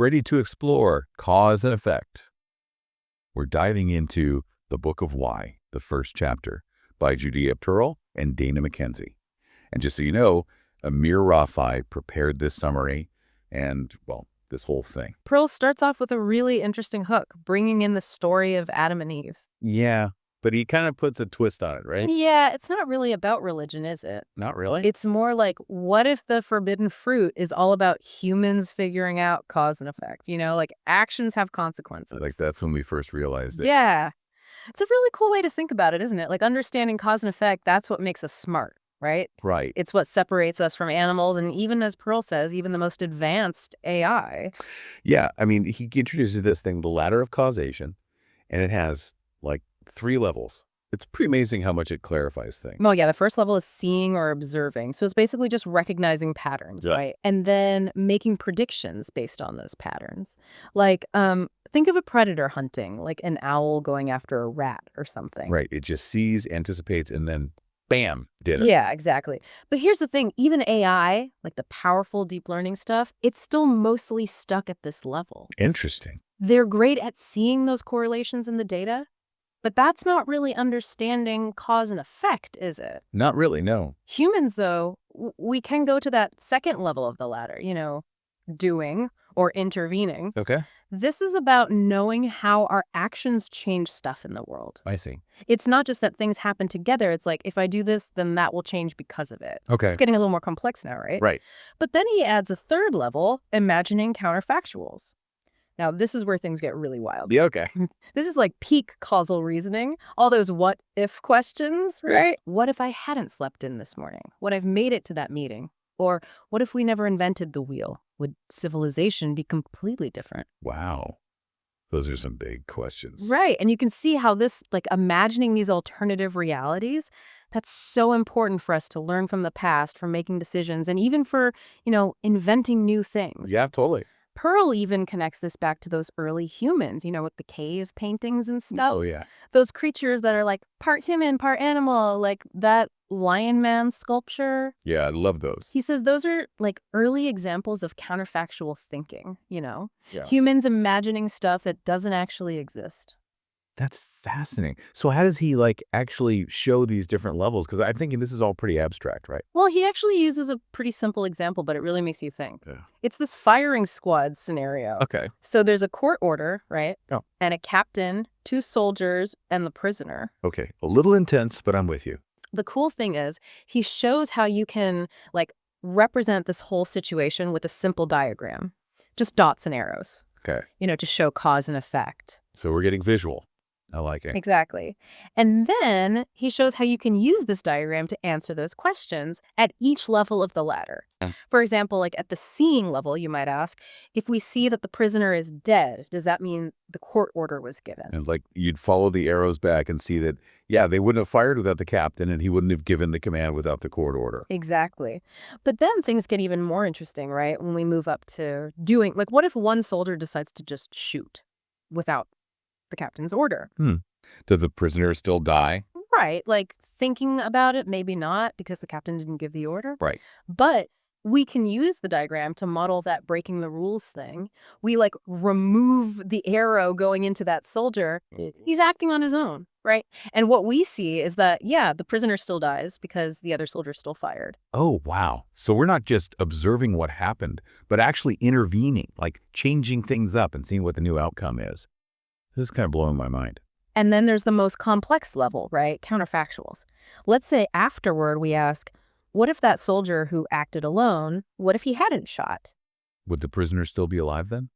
ready to explore cause and effect. We're diving into The Book of Why, the first chapter, by Judea Pearl and Dana McKenzie. And just so you know, Amir Rafai prepared this summary and, well, this whole thing. Pearl starts off with a really interesting hook, bringing in the story of Adam and Eve. Yeah, but he kind of puts a twist on it, right? Yeah, it's not really about religion, is it? Not really? It's more like, what if the forbidden fruit is all about humans figuring out cause and effect? Like actions have consequences. Like that's when we first realized it. Yeah. It's a really cool way to think about it, isn't it? Like understanding cause and effect, that's what makes us smart, right? Right. It's what separates us from animals, and even as Pearl says, even the most advanced AI. Yeah, I mean, he introduces this thing, the Ladder of Causation, and it has like 3 levels. It's pretty amazing how much it clarifies things. Well, yeah, the first level is seeing or observing. So it's basically just recognizing patterns, right? And then making predictions based on those patterns. Like, think of a predator hunting, like an owl going after a rat or something. Right. It just sees, anticipates, and then bam, did it. Yeah, exactly. But here's the thing, even AI, like the powerful deep learning stuff, it's still mostly stuck at this level. Interesting. They're great at seeing those correlations in the data, but that's not really understanding cause and effect, is it? Not really, no. Humans, though, we can go to that second level of the ladder, doing or intervening. Okay. This is about knowing how our actions change stuff in the world. I see. It's not just that things happen together. It's like, if I do this, then that will change because of it. Okay. It's getting a little more complex now, right? Right. But then he adds a third level, imagining counterfactuals. Now, this is where things get really wild. Yeah, okay. This is like peak causal reasoning. All those what-if questions, right? What if I hadn't slept in this morning? What if I've made it to that meeting? Or what if we never invented the wheel? Would civilization be completely different? Wow. Those are some big questions. Right. And you can see how this, like imagining these alternative realities, that's so important for us to learn from the past, for making decisions, and even for, inventing new things. Yeah, totally. Pearl even connects this back to those early humans, with the cave paintings and stuff. Oh, yeah. Those creatures that are like part human, part animal, like that Lion Man sculpture. Yeah, I love those. He says those are like early examples of counterfactual thinking, Yeah. Humans imagining stuff that doesn't actually exist. That's fascinating. So how does he actually show these different levels? Because I'm thinking this is all pretty abstract, right? Well, he actually uses a pretty simple example, but it really makes you think. Yeah. It's this firing squad scenario. Okay. So there's a court order, right? Oh. And a captain, 2 soldiers, and the prisoner. Okay. A little intense, but I'm with you. The cool thing is he shows how you can represent this whole situation with a simple diagram. Just dots and arrows. Okay. To show cause and effect. So we're getting visual. I like it. Exactly. And then he shows how you can use this diagram to answer those questions at each level of the ladder. For example, at the seeing level, you might ask, if we see that the prisoner is dead, does that mean the court order was given? And you'd follow the arrows back and see that, yeah, they wouldn't have fired without the captain and he wouldn't have given the command without the court order. Exactly. But then things get even more interesting, right? When we move up to doing, what if one soldier decides to just shoot without the captain's order? Does the prisoner still die? Right. Thinking about it, maybe not, because the captain didn't give the order. Right. But we can use the diagram to model that breaking the rules thing. We remove the arrow going into that soldier. He's acting on his own, right? And what we see is that, yeah, the prisoner still dies because the other soldier still fired. Oh, wow. So we're not just observing what happened, but actually intervening, changing things up and seeing what the new outcome is. This is kind of blowing my mind. And then there's the most complex level, right? Counterfactuals. Let's say afterward we ask, what if that soldier who acted alone, what if he hadn't shot? Would the prisoner still be alive then?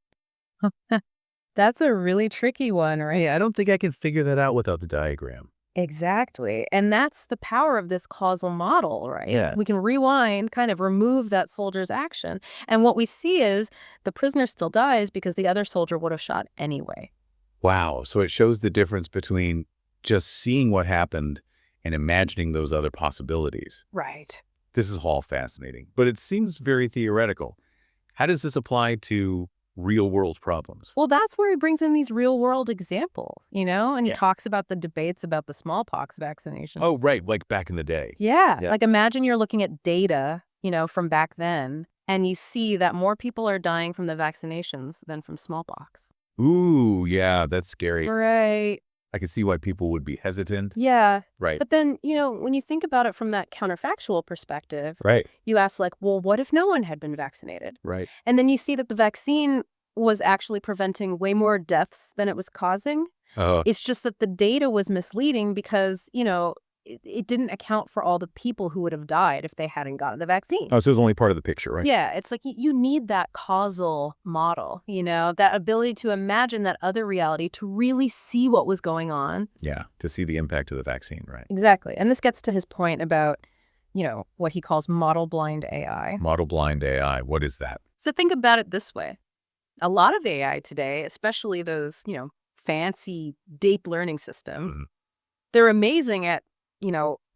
That's a really tricky one, right? Hey, I don't think I can figure that out without the diagram. Exactly. And that's the power of this causal model, right? Yeah. We can rewind, kind of remove that soldier's action. And what we see is the prisoner still dies because the other soldier would have shot anyway. Wow. So it shows the difference between just seeing what happened and imagining those other possibilities. Right. This is all fascinating, but it seems very theoretical. How does this apply to real-world problems? Well, that's where he brings in these real-world examples, and he talks about the debates about the smallpox vaccination. Oh, right, back in the day. Yeah. Imagine you're looking at data, from back then, And you see that more people are dying from the vaccinations than from smallpox. Ooh, yeah, that's scary. Right. I can see why people would be hesitant. Yeah. Right. But then, when you think about it from that counterfactual perspective, Right. you ask like, well, what if no one had been vaccinated? Right. And then you see that the vaccine was actually preventing way more deaths than it was causing. Uh, It's just that the data was misleading because, it didn't account for all the people who would have died if they hadn't gotten the vaccine. oh, so it's only part of the picture, right? Yeah, it's like you need that causal model, that ability to imagine that other reality, to really see what was going on. Yeah, to see the impact of the vaccine, right? Exactly. And this gets to his point about, what he calls model blind AI. Model blind AI, what is that? So think about it this way. A lot of AI today, especially those, fancy deep learning systems, Mhm. they're amazing at,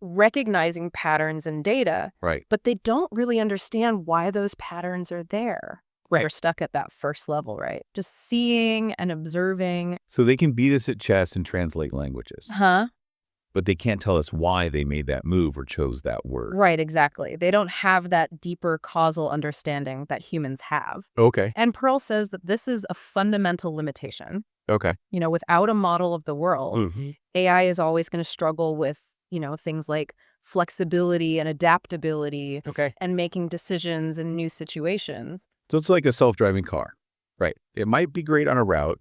recognizing patterns in data, Right. but they don't really understand why those patterns are there. Right. They're stuck at that first level, right? Just seeing and observing. So they can beat us at chess and translate languages, Huh? but they can't tell us why they made that move or chose that word. Right, exactly. They don't have that deeper causal understanding that humans have. Okay. And Pearl says that this is a fundamental limitation. Okay. Without a model of the world, Mhm. AI is always going to struggle with, things like flexibility and adaptability Okay. and making decisions in new situations. So it's like a self-driving car, right? It might be great on a route,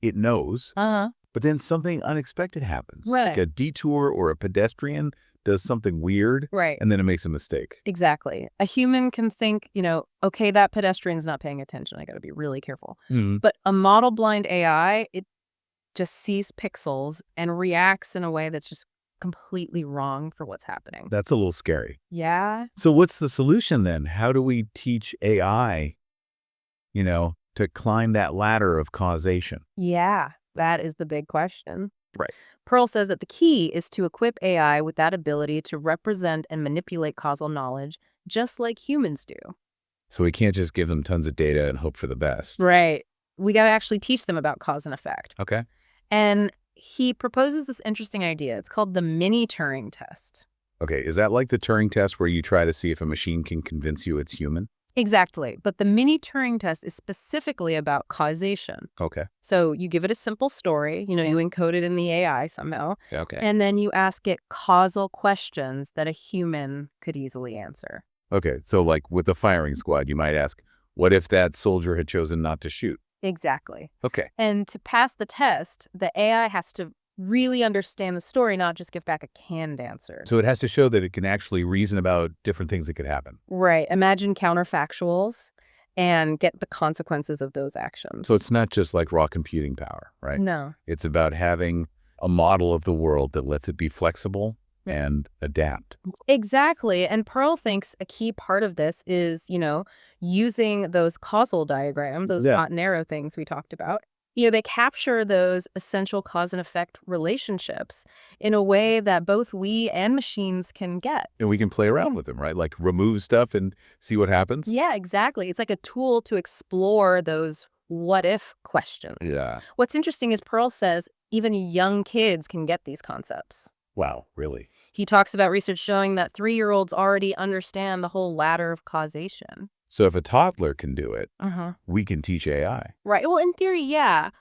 it knows, Uh-huh. but then something unexpected happens. Right. Like a detour or a pedestrian does something weird, Right. and then it makes a mistake. Exactly. A human can think, okay, that pedestrian's not paying attention. I got to be really careful. Mhm. But a model blind AI, it just sees pixels and reacts in a way that's just completely wrong for what's happening. That's a little scary. Yeah. So what's the solution then? How do we teach AI, to climb that ladder of causation? Yeah. That is the big question. Right. Pearl says that the key is to equip AI with that ability to represent and manipulate causal knowledge, just like humans do. So we can't just give them tons of data and hope for the best. Right. We got to actually teach them about cause and effect. Okay. And he proposes this interesting idea. It's called the mini Turing test. Okay. Is that like the Turing test where you try to see if a machine can convince you it's human? Exactly. But the mini Turing test is specifically about causation. Okay. So you give it a simple story, you encode it in the AI somehow, Okay. and then you ask it causal questions that a human could easily answer. Okay. So like with the firing squad, you might ask, what if that soldier had chosen not to shoot? Exactly. Okay. And to pass the test, the AI has to really understand the story, not just give back a canned answer. So it has to show that it can actually reason about different things that could happen. Right. Imagine counterfactuals and get the consequences of those actions. So it's not just like raw computing power, right? No. It's about having a model of the world that lets it be flexible and adapt. Exactly. And Pearl thinks a key part of this is, using those causal diagrams, those hot and arrow things we talked about. They capture those essential cause and effect relationships in a way that both we and machines can get. And we can play around with them, right? Like remove stuff and see what happens. Yeah, exactly. It's like a tool to explore those what if questions. Yeah. What's interesting is Pearl says even young kids can get these concepts. Wow, really? He talks about research showing that 3-year-olds already understand the whole ladder of causation. So if a toddler can do it, Uh-huh. we can teach AI. Right. Well, in theory, yeah.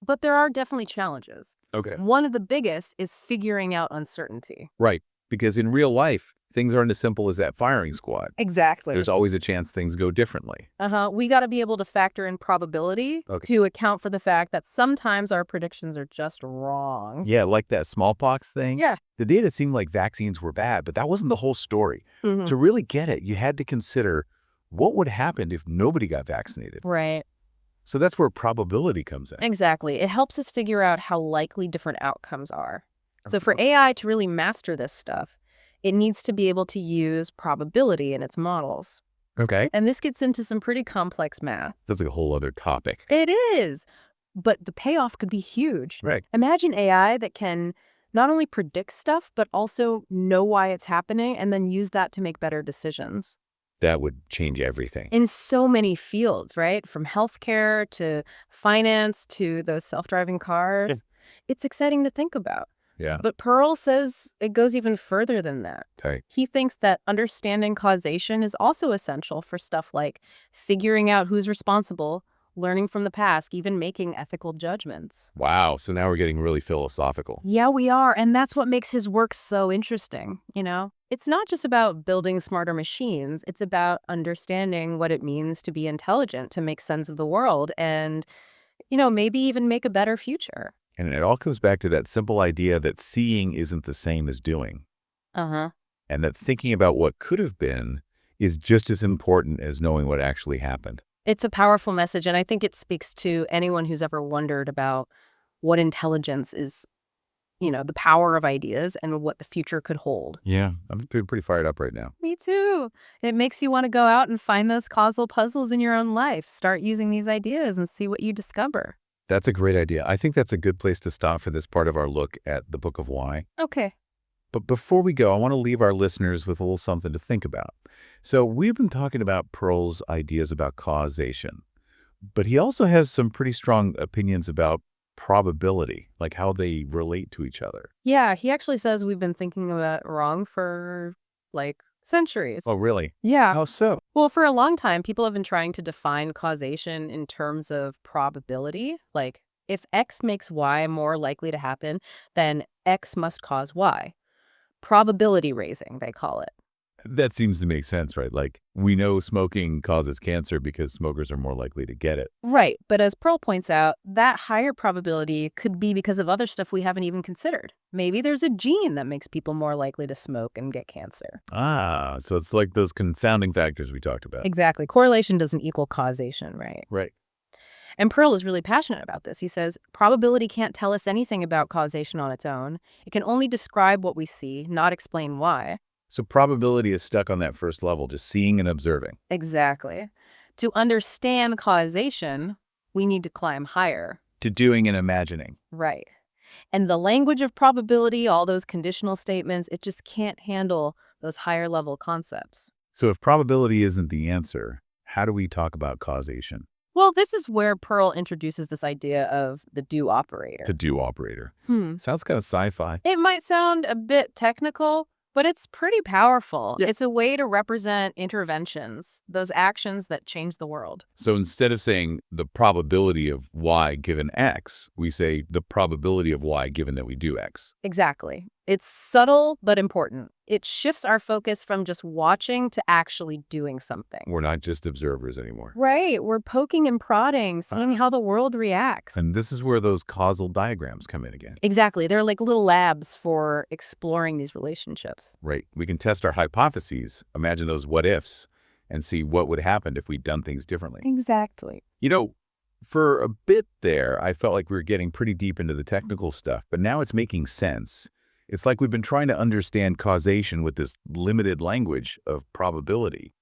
But there are definitely challenges. Okay. One of the biggest is figuring out uncertainty. Right. Because in real life, things aren't as simple as that firing squad. Exactly. There's always a chance things go differently. We got to be able to factor in probability to account for the fact that sometimes our predictions are just wrong. Yeah, like that smallpox thing. Yeah. The data seemed like vaccines were bad, but that wasn't the whole story. Mhm. To really get it, you had to consider what would happen if nobody got vaccinated. Right. So that's where probability comes in. Exactly. It helps us figure out how likely different outcomes are. So for AI to really master this stuff, it needs to be able to use probability in its models. Okay. And this gets into some pretty complex math. That's a whole other topic. It is. But the payoff could be huge. Right. Imagine AI that can not only predict stuff, but also know why it's happening and then use that to make better decisions. That would change everything. In so many fields, right? From healthcare to finance to those self-driving cars. It's exciting to think about. Yeah. But Pearl says it goes even further than that. Okay. He thinks that understanding causation is also essential for stuff like figuring out who's responsible, learning from the past, even making ethical judgments. Wow. So now we're getting really philosophical. Yeah, we are. And that's what makes his work so interesting, you know? It's not just about building smarter machines. It's about understanding what it means to be intelligent, to make sense of the world, and, maybe even make a better future. And it all comes back to that simple idea that seeing isn't the same as doing, Uh-huh. and that thinking about what could have been is just as important as knowing what actually happened. It's a powerful message, and I think it speaks to anyone who's ever wondered about what intelligence is, the power of ideas and what the future could hold. Yeah. I'm pretty fired up right now. Me too. It makes you want to go out and find those causal puzzles in your own life. Start using these ideas and see what you discover. That's a great idea. I think that's a good place to stop for this part of our look at the Book of Why. Okay. But before we go, I want to leave our listeners with a little something to think about. So we've been talking about Pearl's ideas about causation, but he also has some pretty strong opinions about probability, like how they relate to each other. Yeah, he actually says we've been thinking about it wrong for, centuries. Oh, really? Yeah. How so? Well, for a long time, people have been trying to define causation in terms of probability. Like, if X makes Y more likely to happen, then X must cause Y. Probability raising, they call it. That seems to make sense, right? Like, we know smoking causes cancer because smokers are more likely to get it. Right. But as Pearl points out, that higher probability could be because of other stuff we haven't even considered. Maybe there's a gene that makes people more likely to smoke and get cancer. Ah, so it's like those confounding factors we talked about. Exactly. Correlation doesn't equal causation, right? Right. And Pearl is really passionate about this. He says, probability can't tell us anything about causation on its own. It can only describe what we see, not explain why. So probability is stuck on that first level, just seeing and observing. Exactly. To understand causation, we need to climb higher. To doing and imagining. Right. And the language of probability, all those conditional statements, it just can't handle those higher level concepts. So if probability isn't the answer, how do we talk about causation? Well, this is where Pearl introduces this idea of the do operator. The do operator. Hmm. Sounds kind of sci-fi. It might sound a bit technical, but it's pretty powerful. Yeah. It's a way to represent interventions, those actions that change the world. So instead of saying the probability of y given x, we say the probability of y given that we do x. Exactly. It's subtle but important. It shifts our focus from just watching to actually doing something. We're not just observers anymore. Right. We're poking and prodding, seeing how the world reacts. And this is where those causal diagrams come in again. Exactly. They're like little labs for exploring these relationships. Right. We can test our hypotheses, imagine those what ifs, and see what would happen if we'd done things differently. Exactly. You know, for a bit there, I felt like we were getting pretty deep into the technical stuff, but now it's making sense. It's like we've been trying to understand causation with this limited language of probability.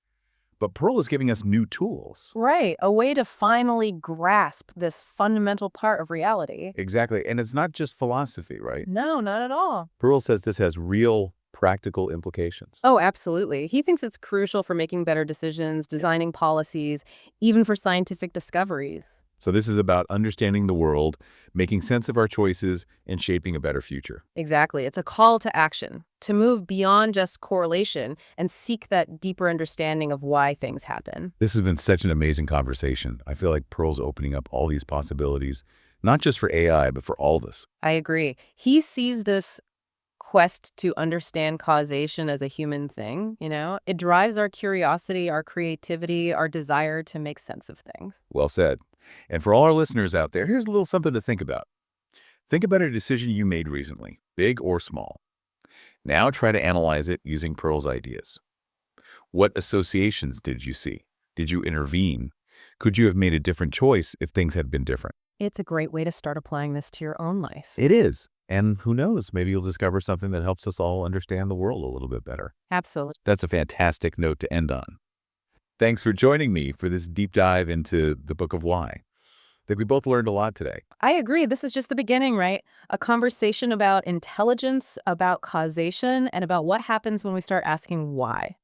But Pearl is giving us new tools. Right. A way to finally grasp this fundamental part of reality. Exactly. And it's not just philosophy, right? No, not at all. Pearl says this has real practical implications. Oh, absolutely. He thinks it's crucial for making better decisions, designing policies, even for scientific discoveries. So this is about understanding the world, making sense of our choices, and shaping a better future. Exactly. It's a call to action, to move beyond just correlation and seek that deeper understanding of why things happen. This has been such an amazing conversation. I feel like Pearl's opening up all these possibilities, not just for AI, but for all of us. I agree. He sees this quest to understand causation as a human thing, It drives our curiosity, our creativity, our desire to make sense of things. Well said. And for all our listeners out there, here's a little something to think about. Think about a decision you made recently, big or small. Now try to analyze it using Pearl's ideas. What associations did you see? Did you intervene? Could you have made a different choice if things had been different? It's a great way to start applying this to your own life. It is. And who knows, maybe you'll discover something that helps us all understand the world a little bit better. Absolutely. That's a fantastic note to end on. Thanks for joining me for this deep dive into the Book of Why. I think we both learned a lot today. I agree. This is just the beginning, right? A conversation about intelligence, about causation, and about what happens when we start asking why.